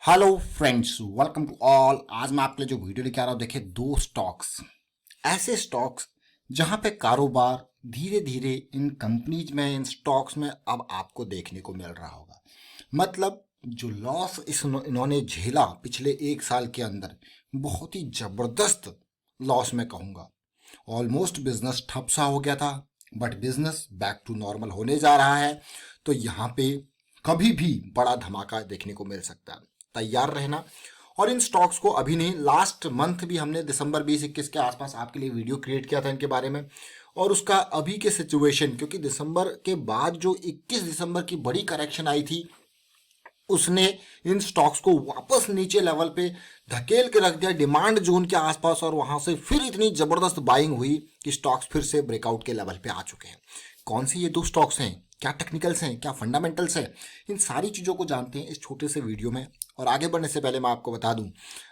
Hello friends, welcome to all. आज मैं आपके लिए जो वीडियो लेके आ रहा हूँ, देखिए दो स्टॉक्स, ऐसे स्टॉक्स जहां पे कारोबार धीरे धीरे इन कंपनीज में, इन स्टॉक्स में अब आपको देखने को मिल रहा होगा। मतलब जो लॉस इन्होंने झेला पिछले एक साल के अंदर, बहुत ही जबरदस्त लॉस मैं कहूँगा। ऑलमोस्ट बिजनेस ठप सा हो गया था, but business back to normal होने जा रहा है। तो यहाँ पे कभी भी बड़ा धमाका देखने को मिल सकता है, तैयार रहना। और इन स्टॉक्स को अभी नहीं, लास्ट मंथ भी हमने दिसंबर 20-21 के आसपास आपके लिए वीडियो क्रिएट किया था इनके बारे में। और उसका अभी के सिचुएशन, क्योंकि दिसंबर के बाद जो 21 दिसंबर की बड़ी करेक्शन आई थी, उसने इन स्टॉक्स को वापस नीचे लेवल पे धकेल के रख दिया, डिमांड जोन के आसपास, और वहां से फिर इतनी जबरदस्त बाइंग हुई कि स्टॉक्स फिर से ब्रेकआउट के लेवल पे आ चुके हैं। कौन सी ये दो स्टॉक्स हैं, क्या टेक्निकल्स हैं, क्या फंडामेंटल्स हैं, इन सारी चीज़ों को जानते हैं इस छोटे से वीडियो में। और आगे बढ़ने से पहले मैं आपको बता दूं,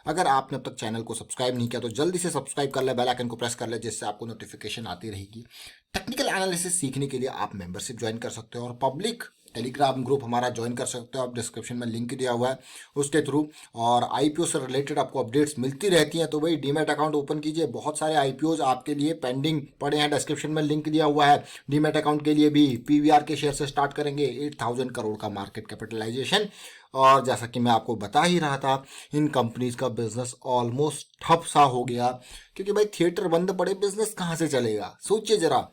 अगर आपने अब तक चैनल को सब्सक्राइब नहीं किया तो जल्दी से सब्सक्राइब कर ले, बेल आइकन को प्रेस कर ले, जिससे आपको नोटिफिकेशन आती रहेगी। टेक्निकल एनालिसिस सीखने के लिए आप मेंबरशिप ज्वाइन कर सकते हो और पब्लिक टेलीग्राम ग्रुप हमारा ज्वाइन कर सकते हो, आप डिस्क्रिप्शन में लिंक दिया हुआ है उसके थ्रू। और आईपीओ से रिलेटेड आपको अपडेट्स मिलती रहती हैं, तो भाई डीमैट अकाउंट ओपन कीजिए। बहुत सारे आईपीओज आपके लिए पेंडिंग पड़े हैं, डिस्क्रिप्शन में लिंक दिया हुआ है डीमैट अकाउंट के लिए भी। पीवीआर के शेयर से स्टार्ट करेंगे, 8,000 करोड़ का मार्केट कैपिटलाइजेशन। और जैसा कि मैं आपको बता ही रहा था, इन कंपनीज का बिजनेस ऑलमोस्ट ठप सा हो गया, क्योंकि भाई थिएटर बंद पड़े, बिजनेस कहाँ से चलेगा, सोचिए जरा।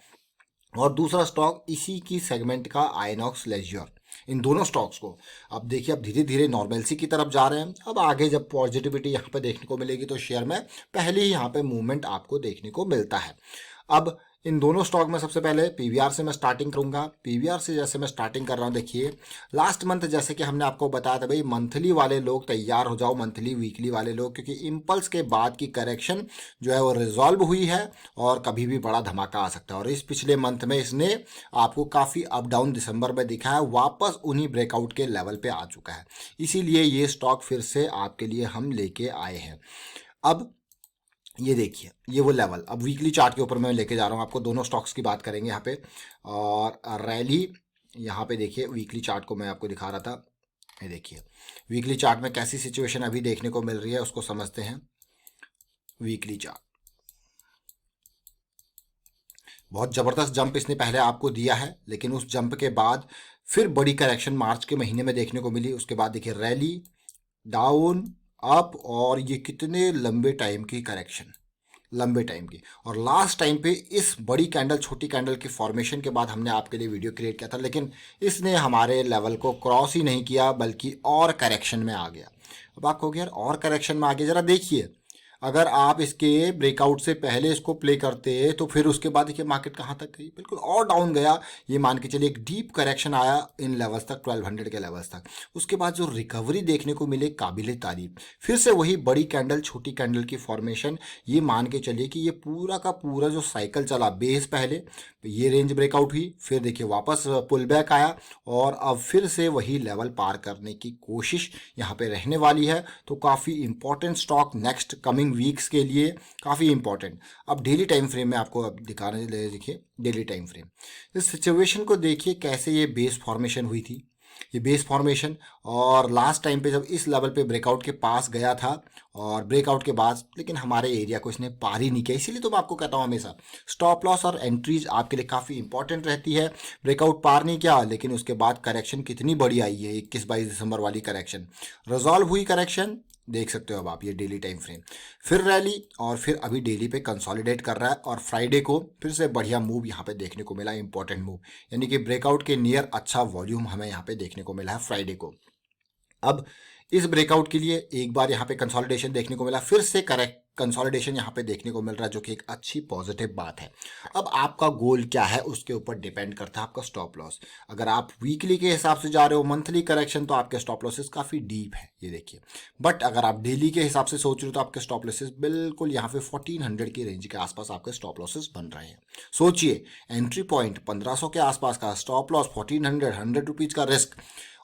और दूसरा स्टॉक इसी की सेगमेंट का आइनॉक्स लेजर। इन दोनों स्टॉक्स को अब देखिए, अब धीरे धीरे नॉर्मलसी की तरफ जा रहे हैं। अब आगे जब पॉजिटिविटी यहाँ पे देखने को मिलेगी तो शेयर में पहले ही यहाँ पे मूवमेंट आपको देखने को मिलता है। अब इन दोनों स्टॉक में सबसे पहले पीवीआर से मैं स्टार्टिंग करूंगा। पीवीआर से जैसे मैं स्टार्टिंग कर रहा हूं, देखिए लास्ट मंथ जैसे कि हमने आपको बताया था, भाई मंथली वाले लोग तैयार हो जाओ, मंथली वीकली वाले लोग, क्योंकि इम्पल्स के बाद की करेक्शन जो है वो रिजॉल्व हुई है और कभी भी बड़ा धमाका आ सकता है। और इस पिछले मंथ में इसने आपको काफ़ी अप डाउन दिसंबर में दिखा है, वापस उन्हीं ब्रेकआउट के लेवल पे आ चुका है। इसीलिए ये स्टॉक फिर से आपके लिए हम लेके आए हैं। अब ये देखिए, ये वो लेवल अब वीकली चार्ट के ऊपर मैं लेके जा रहा हूँ आपको। दोनों स्टॉक्स की बात करेंगे यहाँ पे। और रैली यहाँ पे देखिए, वीकली चार्ट को मैं आपको दिखा रहा था। ये देखिए वीकली चार्ट में कैसी सिचुएशन अभी देखने को मिल रही है, उसको समझते हैं। वीकली चार्ट, बहुत ज़बरदस्त जंप इसने पहले आपको दिया है, लेकिन उस जंप के बाद फिर बड़ी करेक्शन मार्च के महीने में देखने को मिली। उसके बाद देखिए रैली, डाउन, अप, और ये कितने लंबे टाइम की करेक्शन, लंबे टाइम की। और लास्ट टाइम पे इस बड़ी कैंडल, छोटी कैंडल की फॉर्मेशन के बाद हमने आपके लिए वीडियो क्रिएट किया था, लेकिन इसने हमारे लेवल को क्रॉस ही नहीं किया, बल्कि और करेक्शन में आ गया। अब आप कहोगे यार और करेक्शन में आ गया, जरा देखिए, अगर आप इसके ब्रेकआउट से पहले इसको प्ले करते तो फिर उसके बाद देखिए मार्केट कहाँ तक गई, बिल्कुल और डाउन गया। ये मान के चलिए एक डीप करेक्शन आया इन लेवल्स तक, 1200 के लेवल्स तक। उसके बाद जो रिकवरी देखने को मिले, काबिले तारीफ। फिर से वही बड़ी कैंडल, छोटी कैंडल की फॉर्मेशन। ये मान के चलिए कि ये पूरा का पूरा जो साइकिल चला, बेस पहले ये रेंज ब्रेकआउट हुई, फिर देखिए वापस पुल बैक आया, और अब फिर से वही लेवल पार करने की कोशिश यहाँ पे रहने वाली है। तो काफ़ी important stock next coming weeks के लिए, काफ़ी इंपॉर्टेंट। अब डेली टाइम फ्रेम में आपको अब दिखाने ले, देखिए डेली टाइम फ्रेम, इस सिचुएशन को देखिए कैसे ये बेस फॉर्मेशन हुई थी। ये बेस फॉर्मेशन, और लास्ट टाइम पे जब इस लेवल पे ब्रेकआउट के पास गया था, और ब्रेकआउट के बाद लेकिन हमारे एरिया को इसने पार ही नहीं किया। इसीलिए तो मैं आपको कहता हूँ हमेशा स्टॉप लॉस और एंट्रीज आपके लिए काफ़ी इंपॉर्टेंट रहती है। ब्रेकआउट पार नहीं किया, लेकिन उसके बाद करेक्शन कितनी बड़ी आई है, 21-22 दिसंबर वाली करेक्शन, रिजॉल्व हुई करेक्शन, देख सकते हो अब आप ये डेली टाइम फ्रेम। फिर रैली, और फिर अभी डेली पे कंसोलिडेट कर रहा है, और फ्राइडे को फिर से बढ़िया मूव यहाँ पे देखने को मिला, इंपॉर्टेंट मूव, यानी कि ब्रेकआउट के नियर अच्छा वॉल्यूम हमें यहाँ पे देखने को मिला है फ्राइडे को। अब इस ब्रेकआउट के लिए एक बार यहाँ पे कंसोलिडेशन देखने को मिला, फिर से करेक्ट कंसोलिडेशन यहाँ पे देखने को मिल रहा है, जो कि एक अच्छी पॉजिटिव बात है। अब आपका गोल क्या है उसके ऊपर डिपेंड करता है आपका स्टॉप लॉस। अगर आप वीकली के हिसाब से जा रहे हो, मंथली करेक्शन, तो आपके स्टॉप लॉसेस काफ़ी डीप है, ये देखिए। बट अगर आप डेली के हिसाब से सोच रहे हो, तो आपके स्टॉप लॉसेस बिल्कुल यहाँ पे 1400 की रेंज के आसपास आपके स्टॉप लॉसेस बन रहे हैं। सोचिए, एंट्री पॉइंट 1500 के आसपास का, स्टॉप लॉस 1400, 100 रुपीज़ का रिस्क।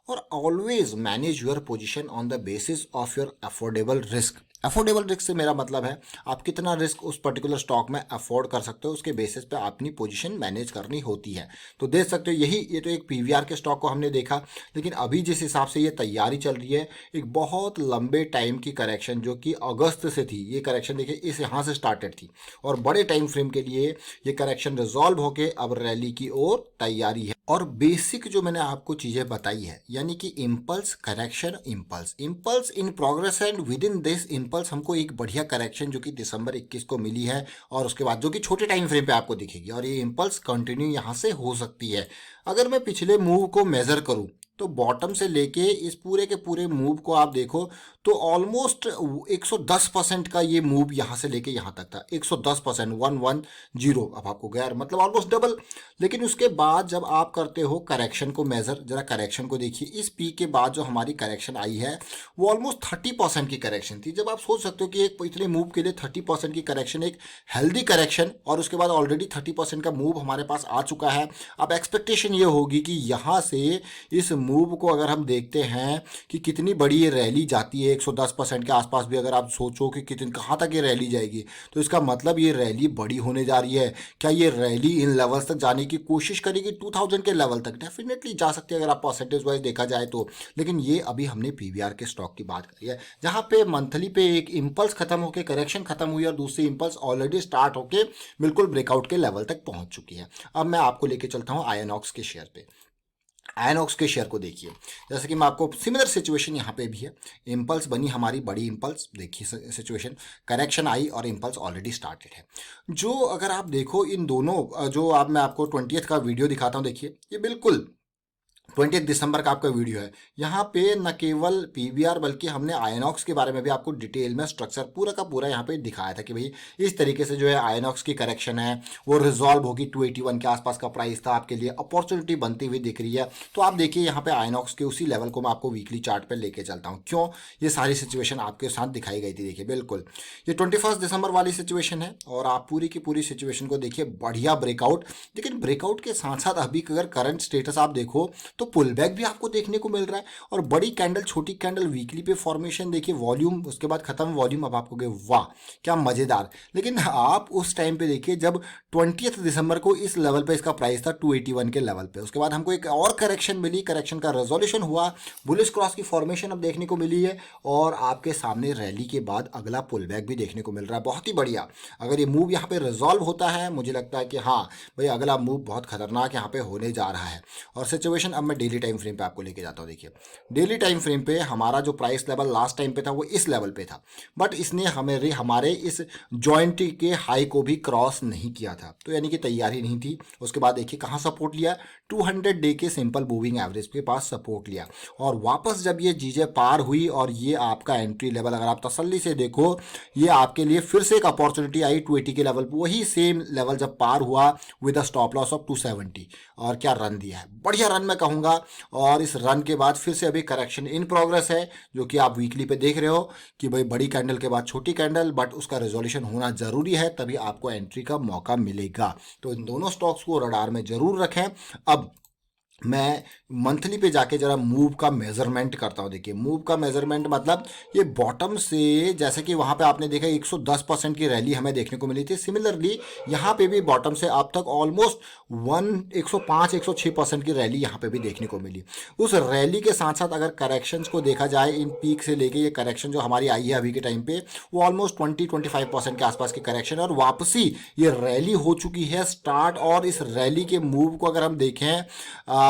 और always manage your position on the basis of your affordable risk. Affordable risk से मेरा मतलब है आप कितना रिस्क उस पर्टिकुलर स्टॉक में अफोर्ड कर सकते हो, उसके बेसिस पे अपनी पोजीशन मैनेज करनी होती है। तो देख सकते हो यही, ये तो एक पीवीआर के स्टॉक को हमने देखा, लेकिन अभी जिस हिसाब से ये तैयारी चल रही है, एक बहुत लंबे टाइम की करेक्शन जो कि अगस्त से थी, ये करेक्शन देखिए इस यहाँ से स्टार्टेड थी और बड़े टाइम फ्रेम के लिए ये करेक्शन रिजॉल्व होके अब रैली की ओर तैयारी है। और बेसिक जो मैंने आपको चीजें बताई है, यानी कि impulse, correction, impulse, impulse in progress and with in this impulse हमको एक बढ़िया करेक्शन जो कि दिसंबर 21 को मिली है और उसके बाद जो कि छोटे टाइम फ्रेम पे आपको दिखेगी, और ये इम्पल्स कंटिन्यू यहाँ से हो सकती है। अगर मैं पिछले मूव को मेजर करूं तो बॉटम से लेके इस पूरे के पूरे मूव को आप देखो तो ऑलमोस्ट 110% का ये मूव यहाँ से लेके यहाँ तक था, 110%, 110, अब आपको गया मतलब ऑलमोस्ट डबल। लेकिन उसके बाद जब आप करते हो करेक्शन को मेजर, जरा करेक्शन को देखिए, इस पीक के बाद जो हमारी करेक्शन आई है वो ऑलमोस्ट 30% की करेक्शन थी। जब आप सोच सकते हो कि एक इतने मूव के लिए 30% की करेक्शन एक हेल्दी करेक्शन, और उसके बाद ऑलरेडी 30% का मूव हमारे पास आ चुका है। अब एक्सपेक्टेशन ये होगी कि यहाँ से इस मूव को अगर हम देखते हैं कि कितनी बड़ी ये रैली जाती है, 110% के आसपास भी अगर आप सोचो कि कितनी कहाँ तक ये रैली जाएगी, तो इसका मतलब ये रैली बड़ी होने जा रही है। क्या ये रैली इन लेवल्स तक जाने की कोशिश करेगी? 2000 के लेवल तक डेफिनेटली जा सकती है अगर आप परसेंटेज वाइज देखा जाए तो। लेकिन ये अभी हमने पीवीआर के स्टॉक की बात करी है, जहां पे मंथली पे एक इम्पल्स खत्म होकर करेक्शन खत्म हुई और दूसरी इम्पल्स ऑलरेडी स्टार्ट होकर बिल्कुल ब्रेकआउट के लेवल तक पहुंच चुकी है। अब मैं आपको लेके चलता हूं आयनॉक्स के शेयर पे। आयनॉक्स के शेयर को देखिए, जैसे कि मैं आपको सिमिलर सिचुएशन यहाँ पे भी है, इम्पल्स बनी हमारी बड़ी इम्पल्स, देखिए सिचुएशन, करेक्शन आई और इम्पल्स ऑलरेडी स्टार्टेड है। जो अगर आप देखो इन दोनों, जो आप मैं आपको 20th का वीडियो दिखाता हूँ, देखिए ये बिल्कुल 20 दिसंबर का आपका वीडियो है। यहाँ पे न केवल पीवीआर बल्कि हमने आयनॉक्स के बारे में भी आपको डिटेल में स्ट्रक्चर पूरा का पूरा यहाँ पे दिखाया था कि भाई इस तरीके से जो है आयनॉक्स की करेक्शन है वो रिजॉल्व होगी, 281 के आसपास का प्राइस था, आपके लिए अपॉर्चुनिटी बनती हुई दिख रही है। तो आप देखिए यहाँ पे आयनॉक्स के उसी लेवल को मैं आपको वीकली चार्ट पर लेके चलता हूँ। क्यों? ये सारी सिचुएशन आपके साथ दिखाई गई थी, देखिए बिल्कुल ये 21 दिसंबर वाली सिचुएशन है और आप पूरी की पूरी सिचुएशन को देखिए, बढ़िया ब्रेकआउट। लेकिन ब्रेकआउट के साथ साथ अभी अगर करंट स्टेटस आप देखो तो पुल बैक भी आपको देखने को मिल रहा है, और बड़ी कैंडल छोटी कैंडल वीकली पे फॉर्मेशन देखिए, वॉल्यूम उसके बाद खत्म वॉल्यूम, अब आपको वाह क्या मजेदार। लेकिन आप उस टाइम पे देखिए जब 20 दिसंबर को इस लेवल पे इसका प्राइस था 281 के लेवल पे, उसके बाद हमको एक और करेक्शन मिली, करेक्शन का रेजोल्यूशन हुआ, बुलिश क्रॉस की फॉर्मेशन अब देखने को मिली है और आपके सामने रैली के बाद अगला पुल बैक भी देखने को मिल रहा है। बहुत ही बढ़िया। अगर ये मूव यहाँ पे रिजॉल्व होता है, मुझे लगता है कि हाँ भाई अगला मूव बहुत खतरनाक यहाँ पे होने जा रहा है। और सिचुएशन अब मैं डेली टाइम फ्रेम पे आपको लेके जाता हूँ। देखिए डेली टाइम फ्रेम पे हमारा जो प्राइस लेवल लास्ट टाइम पे था वो इस लेवल पे था, बट इसने हमारे इस जॉइंट के हाई को भी क्रॉस नहीं किया था, तो यानी कि तैयारी नहीं थी। उसके बाद देखिए कहाँ सपोर्ट लिया, 200 डे के सिंपल मूविंग एवरेज के पास सपोर्ट लिया, और वापस जब ये चीज़ें पार हुई और ये आपका एंट्री लेवल अगर आप तसल्ली से देखो, ये आपके लिए फिर से एक अपॉर्चुनिटी आई 280 के लेवल पर, वही सेम लेवल जब पार हुआ with a stop loss of 270, और क्या रन दिया है, बढ़िया रन मैं कहूँगा। और इस रन के बाद फिर से अभी करेक्शन इन प्रोग्रेस है, जो कि आप वीकली पे देख रहे हो कि भाई बड़ी कैंडल के बाद छोटी कैंडल, बट उसका रेजोल्यूशन होना जरूरी है तभी आपको एंट्री का मौका मिलेगा। तो इन दोनों स्टॉक्स को रडार में जरूर रखें। अब मैं मंथली पे जाके जरा मूव का मेजरमेंट करता हूँ। देखिए मूव का मेजरमेंट मतलब ये बॉटम से, जैसे कि वहाँ पे आपने देखा 110% की रैली हमें देखने को मिली थी, सिमिलरली यहाँ पे भी बॉटम से अब तक ऑलमोस्ट 105-106% की रैली यहाँ पे भी देखने को मिली। उस रैली के साथ साथ अगर करेक्शंस को देखा जाए, इन पीक से लेके ये करेक्शन जो हमारी आई है अभी के टाइम पे, वो ऑलमोस्ट 20-25% के आसपास की करेक्शन और वापसी ये रैली हो चुकी है स्टार्ट। और इस रैली के मूव को अगर हम देखें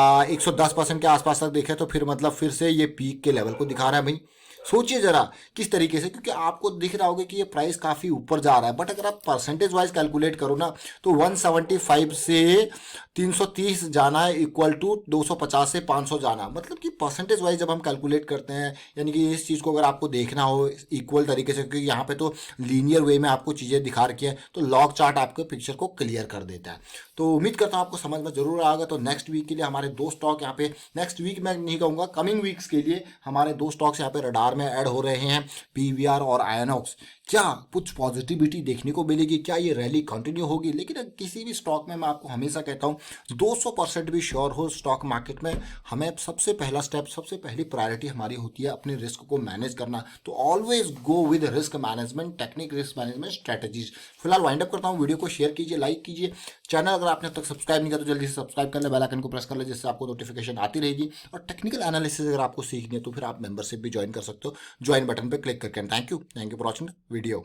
110% के आसपास तक देखें तो फिर मतलब फिर से ये पीक के लेवल को दिखा रहा है। भाई सोचिए जरा किस तरीके से, क्योंकि आपको दिख रहा होगा कि ये प्राइस काफ़ी ऊपर जा रहा है, बट अगर आप परसेंटेज वाइज कैलकुलेट करो ना तो 175 से 330 जाना है इक्वल टू 250 से 500 जाना, मतलब कि परसेंटेज वाइज जब हम कैलकुलेट करते हैं, यानी कि इस चीज़ को अगर आपको देखना हो इक्वल तरीके से, क्योंकि यहाँ पे तो लीनियर वे में आपको चीज़ें दिखा रखी है, तो लॉग चार्ट आपके पिक्चर को क्लियर कर देता है। तो उम्मीद करता हूँ आपको समझ में जरूर आएगा। तो नेक्स्ट वीक के लिए हमारे दो स्टॉक यहाँ पे, नेक्स्ट वीक मैं नहीं कहूँगा, कमिंग वीक्स के लिए हमारे दो स्टॉक्स यहाँ पे रडार बाजार में ऐड हो रहे हैं, पीवीआर और आयनॉक्स, क्या कुछ पॉजिटिविटी देखने को मिलेगी, क्या ये रैली कंटिन्यू होगी? लेकिन किसी भी स्टॉक में मैं आपको हमेशा कहता हूँ 200% भी श्योर हो स्टॉक मार्केट में, हमें सबसे पहला स्टेप, सबसे पहली प्रायोरिटी हमारी होती है अपने रिस्क को मैनेज करना। तो always go with risk management technique, risk management strategies. फिलहाल वाइंड अप करता हूँ, वीडियो को शेयर कीजिए, लाइक कीजिए, चैनल अगर आपने अब तक सब्सक्राइब नहीं किया तो जल्दी से सब्सक्राइब कर ले, बेल आइकन को प्रेस कर ले जिससे आपको नोटिफिकेशन आती रहेगी। और टेक्निकल एनालिसिस अगर आपको सीखनी है तो फिर आप मेंबरशिप भी ज्वाइन कर सकते हो, ज्वाइन बटन पर क्लिक करके। Thank you for watching video.